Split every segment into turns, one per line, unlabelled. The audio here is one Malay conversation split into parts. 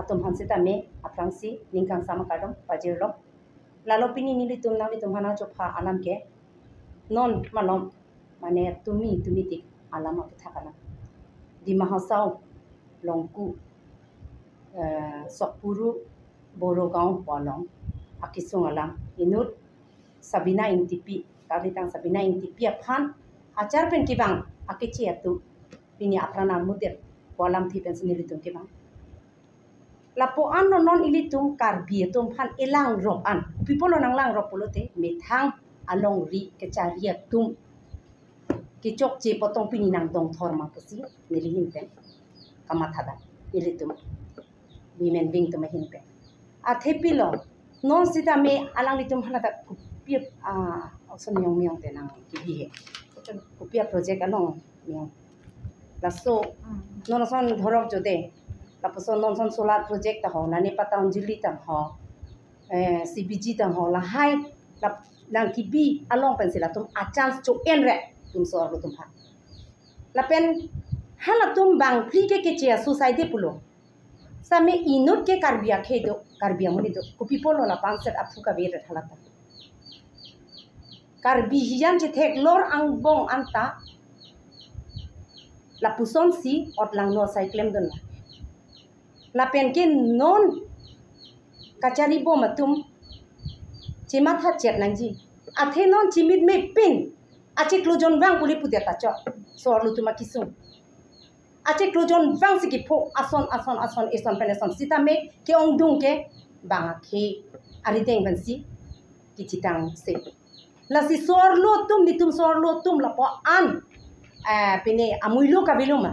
atum hansita me aprangsi ningkang sama kadom pajirlo lalo pini nili tum hana chopa alam ke non malom mane tumi tik alam apa thakana di mahasau longku sokpuru borogau polong akisung alam inut Sabina intipi kalitang Sabina intipi aphan acar pen kibang akici atu pini aprana mudir polam thi pen senili tum kibang lapo an non ilitum karbi tum phan elang ro an pipolo nang lang ro polote methang along ri kecaria tum kicok je potong pini nang dong thorma pusi nilihin pen kamathada ilitum women wing tum hin pen a thepilo non sita me alang litum hana ta kupiap oson myong te nang kibi he kupiap project along myong laso non son dhorok jode laposon non son solar project ta ho nani patang jili ta ho CBG ta ho la hai nang kibi along pen sila tum a chance cho enre tum so ro tum ha la pen hala tum bang pri ke chia society pulo same inut ke karbia khedo karbia muni do kupi polo la panset apu ka ber thalata karbi hiyan je thek lor ang bong anta la puson si ot lang no cyclem don la pen ke non kachari bo matum chimat ha chet nangji athe non chimit me pin ache klojon bang puli pudia ta cho so lu tuma kisung ache klojon bang siki pho ason eson peneson sita me ke ong dung ke bang ke ari teng ban si kichitang se la si sor lo tum ni tum sor lo tum la po an pine amuilo kabiluma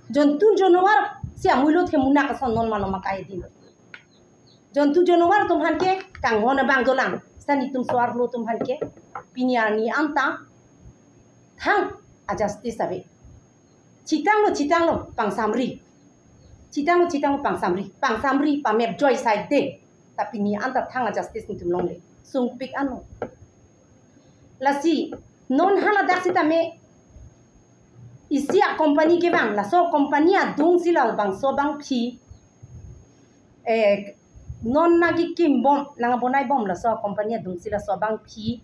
jontu jonowar si amuilo the muna ka son non maloma kai din jontu jonowar tum han ke kang hona bang dolang sani tum sor lo tum han ke pinyani anta thang ajasti sabe chitang lo pang samri pa mep joy side de tapi ni anta thang ajasti tum long le sung pik anu lasi non hala daksita me isia company ke bang la so company a dung sila bang so bang phi non nagi kim bom nanga bonai bom la so company a dung sila so bang phi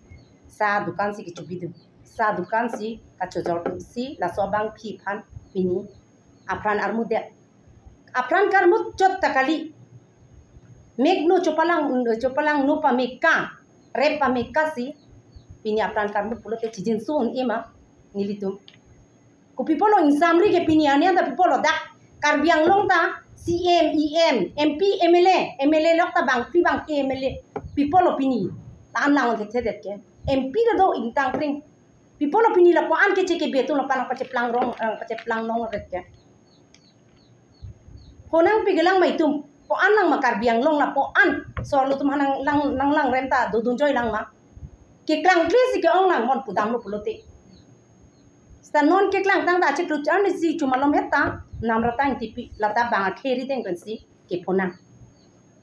sa dukan si kichubidu sa dukan si kachojor si la so bang phi phan pini apran armude apran karmut chot takali megno chopalang no pa meka rep pa meka si pini apran karmut pulote chijin sun ema nilitum ku pipolo insamri ke pini ania da pipolo dak karbiang longta CM EM MP MLA lokta bang pri bang MLA pipolo pini tan lang ke thedet ke MP da do intang pring pipolo pini la po an ke cheke betu la panang pache plang nong ret ke honang pigelang mai tum po an lang makarbiang long la po an so lu tum hanang lang remta do dun joy lang ma ke klang klesi ke ong lang mon pudam lo pulote stanon ke klang tang da che tu chan si chumalom heta namrata intipi lata bang kheri teng kan si ke phona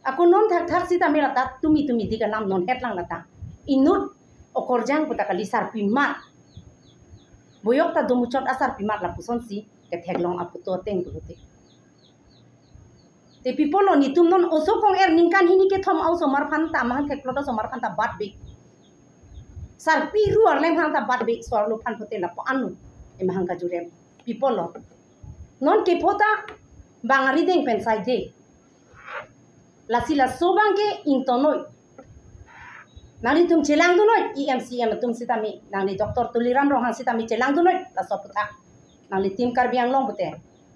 aku non thak si ta me lata tumi diga nam non het lang lata inut okorjang puta kali sarpima boyok ta dumuchot asar pimat la puson si ke theglong aputo teng pulote te pipolo ni tum non oso kong ningkan hini ke thom au somar phan ta ma ke kloto somar phan ta bat be sarpi ruar leng phan ta bat be sor lo phan pote la po anu e mahanga jure pipolo non ke pota bangari deng pensai de la sila sobang ke intonoi nani tum chelang du noi EMCM tum sitami nani doktor tuliram rohan sitami chelang du noi la soputa nani tim karbiang long bute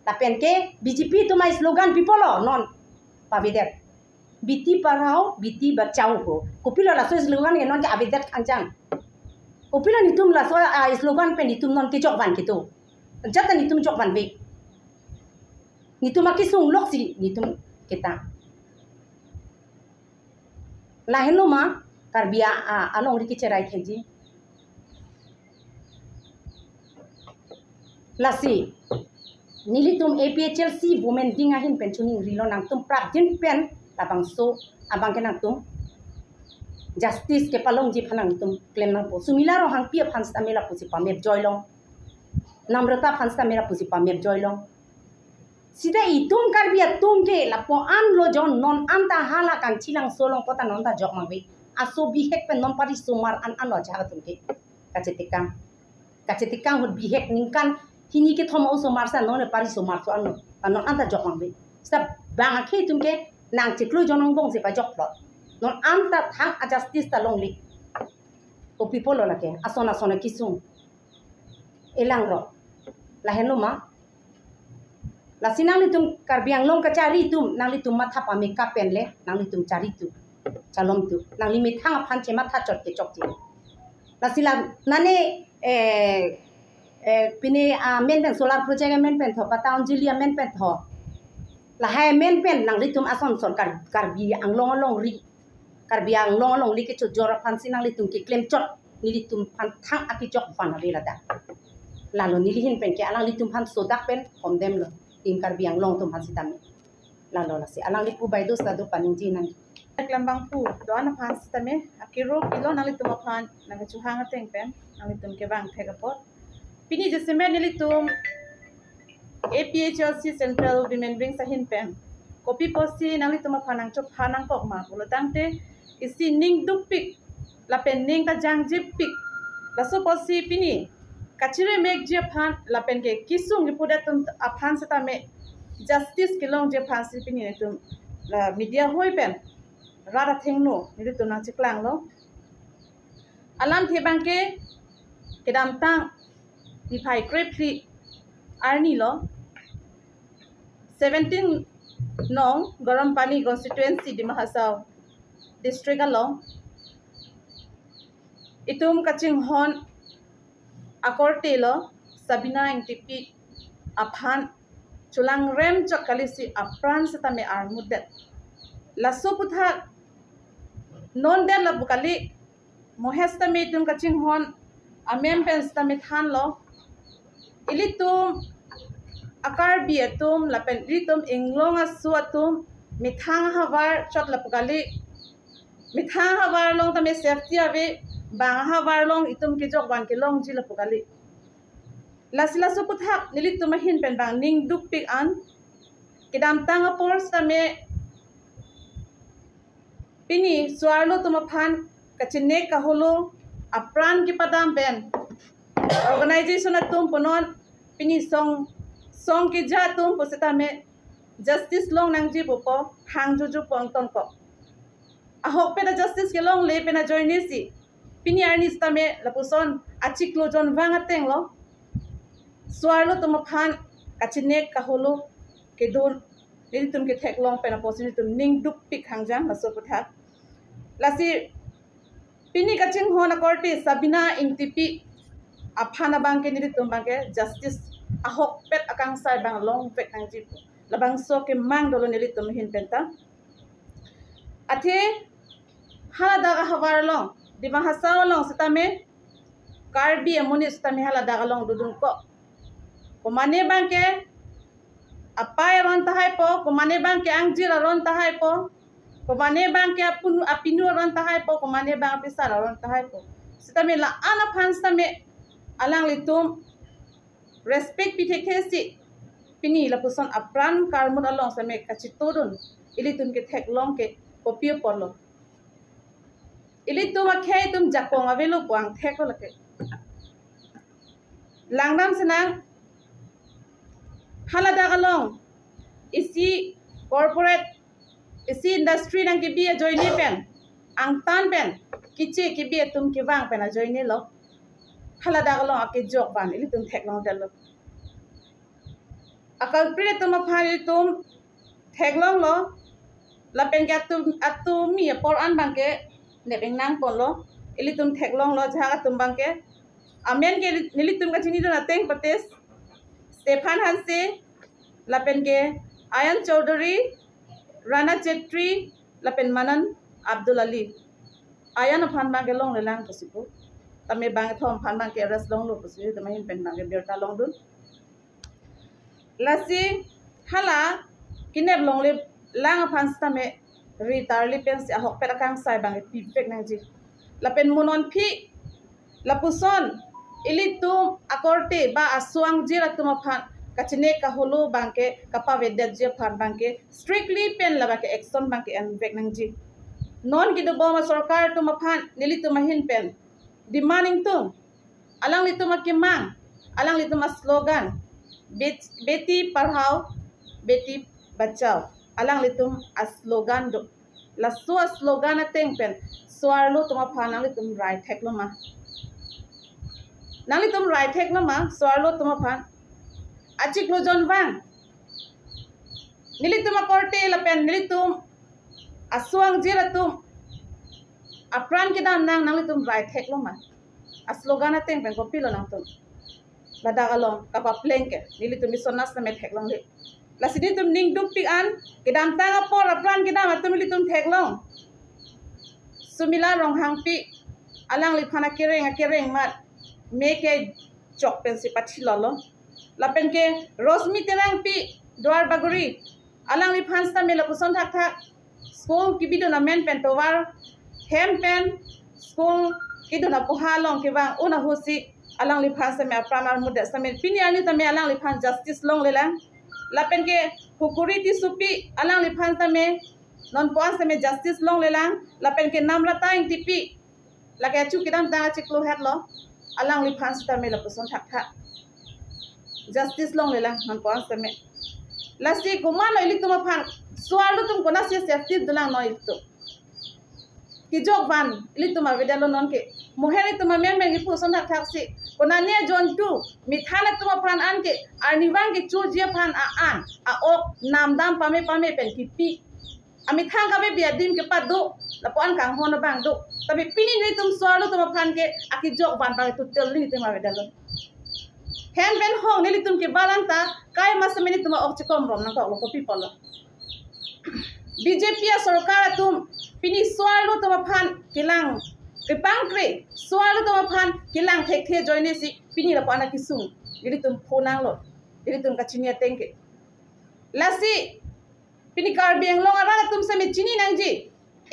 la pen ke BJP tumai slogan pipolo non pavidet biti parhao biti bachao ho kopilo la so slogan ke non ke avidet kanjang kopilo ni tum la so slogan pen ni tum non ke jok ban ke to jata ni tum jok ban be ni tum ki sung lok si ni tum kita la hello ma karbia along riki cherai theji lasi nilitum APHLC women dinga hin pensioning rilo nang tum prap jin pen labang so abang ke nang tum justice ke palong ji phanang tum claim nang po sumila ro hang pia phans tamela pusi pamep joylong namrata phans tamela pusi pamep joylong sida itum karbia tum ke la po an lo jon non anta hala kan chilang solong pota non ta jok mangbe aso bihek pen non pari sumar an lo jaga tum ke kacetikang hut bihek ningkan hini ke thoma uso marsa non pari sumar to an non anta jok mangbe sab bang ke tum ke nang chiklu jonong bong se pa jok lo non anta thang a justice ta long li to people lo la ke asona kisung elang ro la henuma la sinang litum karbiang long kacari tum nang litum matha pame kapen le nang litum cari tu calom tu nang limit hang phanche matha chot ke chok ti la sila nane pine a men pen solar project men pen tho pataun jilia men pen tho la hai men pen nang litum ason son karbi ang long ri karbiang long li ke chot jor phan sinang litum ke claim chot ni litum phan thang aki chok phan ave la da lalu nilihin pen ke alang litum phan sodak pen kom dem lo tim karbiang long tum hansi tami lalu lasi alang lipu baidu sadu paninji nang
lambang pu doan phan sitame akiro kilo nang litum phan nang chuhang ateng pen nang litum ke bang thegapot pini jesemen litum APHLC Central Women Wing sahin pen kopi posi nang litum phan nang chop phanang kok ma bulotangte isi ning dupik la pen ning ta jang jipik la so posi pini kachire mek je phan la pen ke kisung ipuda tum aphan sata me justice kilong je phan si pini tum la media hoi pen rara thengno ni tum na chiklang lo alam the bangke kedam tang di phai krepli arni lo 17 nong garam pani constituency di Mahasau district along itum kaching hon akorte lo Sabina NTP aphan chulang rem chok kalisi apran setame armudet laso putha non der la bukali mohesta me tum kaching hon amem pen stame than lo ilitum akar bi atum la pen ilitum inglong asu atum mithang havar chot la bukali mithang havar long tame safety ave bang havar long itum ki jok ban ke long ji la bukali lasila so puthak nilit tumahin pen bang ning duk pik an kidam tanga pors tame pini suarlo tumaphan kachine kaholo apran ki padam pen organization atum ponon pini song ki ja tum poseta me justice long nang ji popo hang juju pong ton ko ahok pe justice ke long le pe na join si pini arnis tame lapuson achiklo jon wanga teng lo suarlo tumaphan kachine kaholo kedon nili tum ke thek long pena posini tum ning duk pik hangjang laso putha lasi pini kaching hona korti Sabina NTP aphana bangke nili tum bangke justice ahok pet akang sai bang long pet hangji labang so ke mang dolo nili tum hin penta athe hala daga hawar long di Mahasau long setame karbi amuni setame hala daga long dudun ko kumane bangke apai ron tahai po kumane bangke angjir ron tahai po kumane bangke apinu ron tahai po kumane bang apisar ron tahai po sitame la ana phans tame alang litum respect pithekesi pini la puson apran karmun along same kachitodun ilitum ke thek long ke kopio porlo ilitum akhe tum jakong avelu kwang thek lake langnam senang halada galong isi corporate isi industry nang ki bia joini pen ang tan pen kiche ki bia tum ki wang pen a joini lo halada galong ake jok ban ili tum thek long dal lo akal pre tum phari tum thek long lo la pen ga tum mi por an bangke ne pen nang pon lo ili tum thek long lo jaga tum bangke amen ke nili tum ka chini na teng pates Stefan Hanse, Lapenge, Ayan Chaudhary, Rana Chetri, Lapen Manan, Abdul Ali. Ayan of Hanbang along the land possible. Tame bang at home, Hanbang carers long look, the main pen bang and Berta long dun. Lassie, Hala, Kineb long lip, lang of Hanstame, retarly pens a hop petakang side bang at Pipek Naji. Lapen Munon P. Lapuson. Ilitum akorte ba aswang jira tumaphan kachine kahulu bangke kapa vedet je phan bangke strictly pen laba ke action bangke an vek nangji non ki do boma sarkar tu maphan nili tu mahin pen demanding tu alang li tu makimang alang li tu slogan beti padhao beti bachao alang li tu slogan do la so slogan ateng pen swarlo tu maphan alang li tu right thek lo ma nali tum right thek lo ma swarlo tu maphan achik lo jon wang nili tu makorte la pen nili tu aswang jira tu apran ki dam nang nang tum right thek lo ma slogan ateng pen kopi lo nang tu lada galong kapa plengke nili tum sonas na met thek long le la sidi tum ning duk ti an kidam tanga por apran kidam atum nili tum thek long sumila rong hang pi alang li phana kereng mat meke chok pen si pathi lolo la pen ke rosmi terang pi dwar baguri alang li phan sta mela puson thak thak school ki bidu na men pen towar hem pen school ki du na poha long ki wang una husi alang li phan sa me apramar muda sa me pini ani ta me alang li phan justice long le lang la pen ke hukuri ti supi alang li phan ta me non pon sa me justice long le lang la pen ke namrata ing tipi la ke chu kidam ta chiklo het lo alang li phan sta me la puson thak thak justice long le lang non pon sa me la si kumano ilik tu maphan swalu tum kona se safety dulang no ilik tu ki jok van ilik tu ma vedalo non ke moheli tu ma men gi puson thak thak si kona ne jon tu mithana tu maphan an ke arni wang ke chu je phan an a ok nam dam pame pen pipi ami thang ka be biadim ke pa do la pon kang hon bang do tabi pini ni tum swalu tu maphan ke aki jok van bang tu tel ni tu ma vedalo hen ben hong nili tum ke balanta kai masamini tuma ok chikom rom na ko ko people BJP ya sarkar tum pini swalu tuma phan kilang kipangkre swalu tuma phan kilang thek the joine si pini la pana kisung nili tum phonang lo nili tum kachinia tengke lasi pini kar biang long ara tum sami chini nangji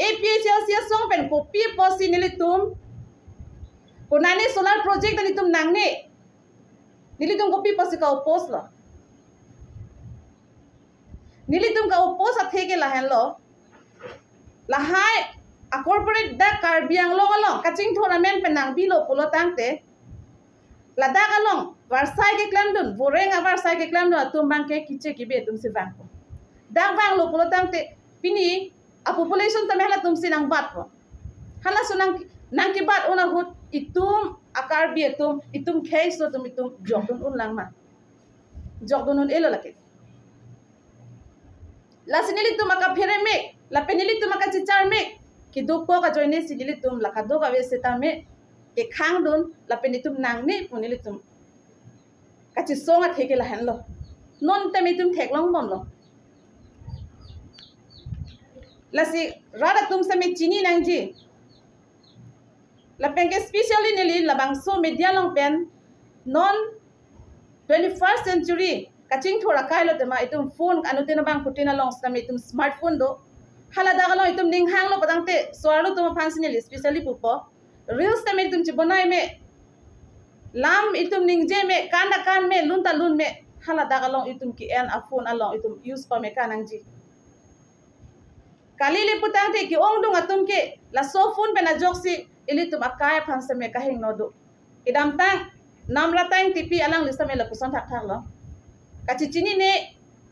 APHLC song pen ko pi posi nili tum ko nani solar project nili tum nangne nili tum kopi pasi ka opos lo nili tum ka opos athe ke lahen lo lahai a corporate da karbiang lo along kaching tournament penang bilo polo tangte lada galong warsai ke klamdun boreng warsai ke klamdun tum bang ke kiche ki be tum se bang da bang lo polo tangte pini a population tamela tum sinang bat po hala sunang nang ki bat una hut itum akar bi itum case so tum itum jokdun unlang ma jokdun un elo lake la sinili tum aka phere me la penili tum aka chichar me ki duk ko ka joine sinili tum la ka do ka we seta me ke khang dun la penitum nang ne punili tum ka chi songa theke la han lo non te me tum thek long bom lo la si rada tum se me chini nang ji la penke specially nili la bangso media long pen non 21st century kaching thora kai lo tema itum phone anutina bang putina long sta itum smartphone do hala daga lo itum ning hang lo padangte swalo tuma fansinili specially pupo reels ta me itum chibonai me lam itum ning je me kanda kan me lunta lun me hala daga long itum ki en a phone along itum use pa me kanang ji kali le putangte ki ong dung atum ke la so phone pe na joksi ili tum akaya phansa me kahing no do idam tang namra tang tipi alang lista me la puson thak thak lo kachichini ne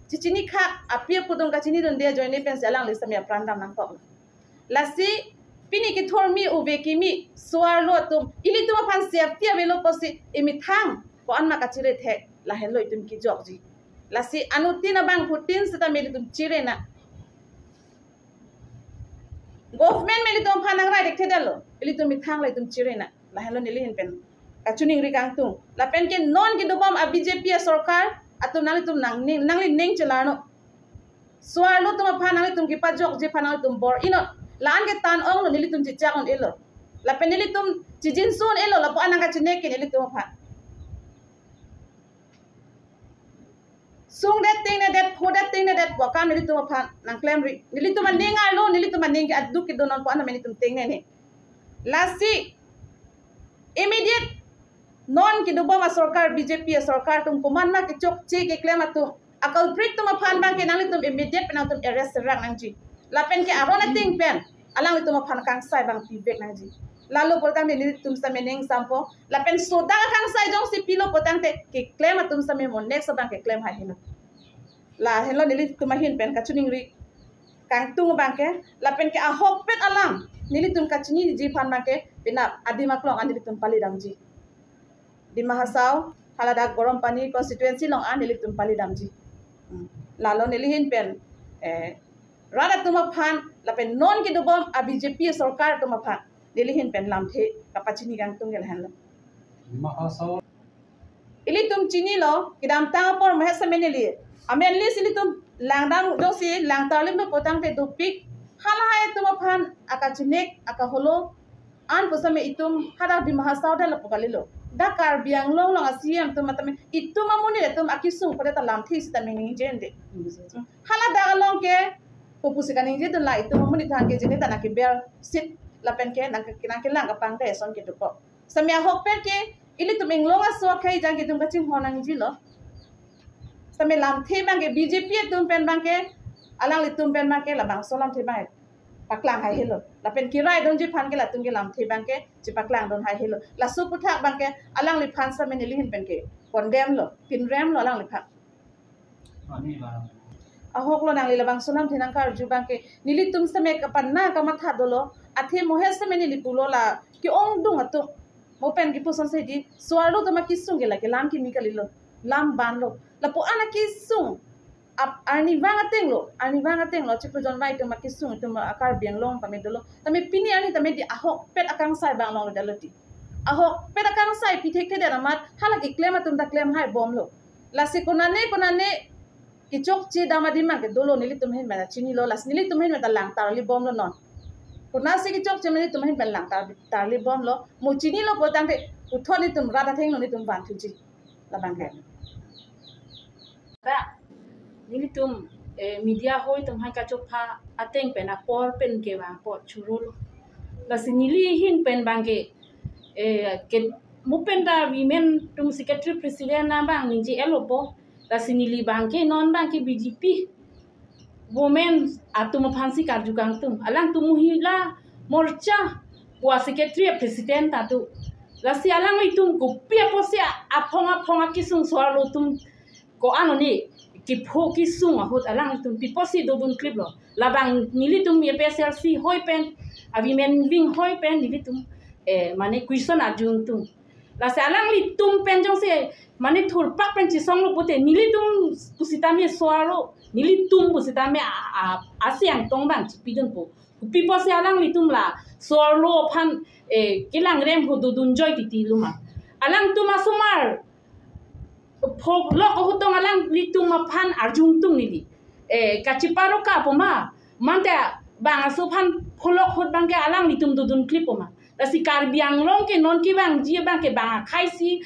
chichini kha apia pudong kachini don dia join ne pen alang lista me prandam nang ko lasi pini ki thor mi ube ki mi swar lo tum ili tum phan safety avelo posi imi thang ko anma kachire the la hen lo tum ki jok ji lasi anutina bang putin seta me tum chire na government me tum phanang rai dekhe dalo ili tum mithang lai tum chire na la hello nili hin pen kachuning ri kang tung la pen ke non ki dobam a BJP sarkar atum nang tum nang li ning chalano swar lo tum phanang tum ki pa jok je phanang tum bor ino lan ke tan ong lo nili tum chi chak on elo la pen nili tum chi jin sun elo la po anang ka chine ke nili tum phan sung that thing that for that thing that wakam nili tum phan nang claim ri nili tum ning a lo nili tum ning adu ki donon po anang nili tum ting ne lasi immediate non ki dubo ma sarkar BJP sarkar tum kuman ma ki chok chi ki claim atum akal prit tum phan bang ki nang tum immediate penang tum arrest rak nang ji lapen ki arona ting pen alang tum phan kang sai bang pi bek nang ji lalu potang ni tum sa meneng sampo lapen soda kang sai jong si pilo potang te ki claim atum sa me mon next bang ki claim ha hino la hello ni tum hin pen ka chuning ri kang tung bang ke lapen ki ahok pet alang ni tum ka chini ji phan bang ke pina adima klong ani tum pali dam ji di Mahasau halada gorom pani constituency long an nilik tum pali damji lalo nilihin pen rada tuma phan lapen non ki dubom a BJP sarkar tuma phan nilihin pen lamthe kapachini gang tungel hanla
Mahasau
ili tum chini lo kidam tang por mahesa menili amen li sili tum langdam dosi langtalim be potang te dupik hala hai tuma phan akachinek akaholo an pusame itum hada di Mahasau da lapokalilo Dakar biang long long asiam tu matame itu mamuni tu akisung pada talam this tameng ni jende hala dagalong ke pupusikan ni jetu la itu mamuni thang ke jende tanake ber sit lapen ke nang ke lang kapang te son ke duko samya hok per ke ili tu menglong aswa khai jang ke tum kaching honang jilo samya lam the bang ke BJP tum pen bang ke alang li tum pen bang ke la bang solam the bang paklang hai helo lapen kirai don ji phan ke la tung ke lam the bang ke ji paklang don hai helo la su puthak bang ke alang li phan sa menili hin pen ke condemn lo pin rem lo alang li phak
ani la
ahok lo nang li labang sunam thinang kar ju bang ke nili tum sa me kapan na ka matha dolo athe mohe sa menili pulo la ki ong dung atu mo pen ki puson se di swalo to ma kisung ke la ke lam ki mi kalilo lam ban lo la po ana kisung Arni vanga teng lo cikru jon vai tu makisung tu akar biang long pame dolo tame pini ani tame di ahok pet akang sai bang long daloti ahok pet akang sai pitek te daramat halaki claim atum ta claim hai bom lo la sikonane ki chok chi dama di mang ke dolo nili tum hin mena chini lo las nili tum hin meta lang tar li bom lo non kuna se ki chok che nili tum hin ben lang tar li bom lo mo chini lo potang te uthoni tum rada theng lo ni tum ban thuji la bang ke
nili tum media hoi tum hai ka chok pha ateng pen a por pen ke wa por churul la sinili hin pen bang ke mu pen da women tum secretary president na bang ninji elopo la sinili bang ke non bang ke BJP women atum phansi karju kang tum alang tum hila morcha wa secretary president atu la si alang li tum ko pia posia aphonga kisung swalo tum ko anoni ki pho ki sung hot alang tum piposi do bun clip lo labang nili tum ye PSLC hoi pen avi men wing hoi pen nili tum mane question ajung tum la sa alang li tum pen jong se mane thur pak pen chi song lo pote nili tum pusita me swalo nili tum pusita me asyang tong bang chi pidun po piposi alang li tum la swalo phan kilang rem ho do dun joy ti luma alang tum asumar Pog lo ko hutong alang litung maphan arjung tung nili kachiparo ka poma mante bang asu phan pholok hot bang ke alang litung dudun clip poma lasi kar biang long ke non ki bang ji bang ke bang khai si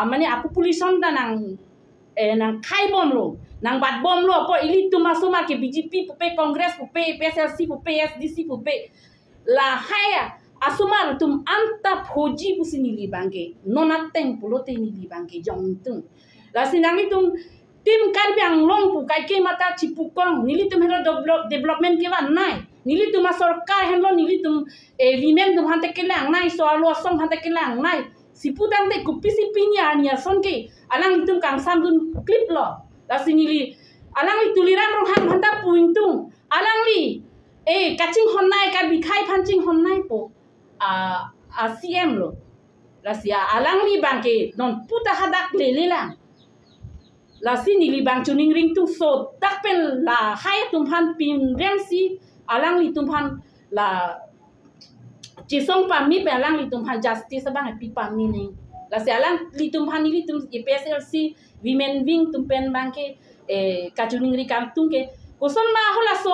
mane a population da nang khai bom lo nang bat bom lo po ili tuma suma ke BJP pupe congress pupe PSLC pupe SDC pupe la haya asumar tum anta phoji pusinili bangke nonateng pulote nili bangke jong tung la sinang tum tim kar biang long pu kai ke mata chipukong nili tum helo development ke wan nai nili tum sarkar henlo nili tum women tum hante ke lang nai so lo song hante ke lang nai siputang te kupi sipinya nia son ke alang tum kang sam dun clip lo la sinili alang li tuliram rong han hanta puing tung alang li kaching honnai ka bikhai phanching honnai po CM lo la sia alang li bangke non puta hadak le lang la sini li bang chuning ring tung so tak pen la hai tum phan pin rem si alang li tum phan la chi song pa mi pe alang li tum phan justice bang pi pa mi ni la sia alang li tum phan li tum PSLC women wing tum pen bangke ka chuning ri kam tung ke koson ma hola so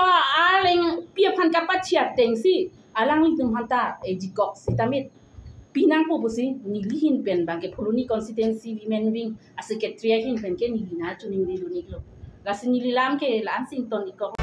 aleng pi phan ka pa chia teng si alang li tum phan ta jikok si tamit pinang po busi nilihin pen bangke Pholoni constituency women wing a secretary hin pen ke nilina chuning ri lunik lo la sinilam ke Lansington iko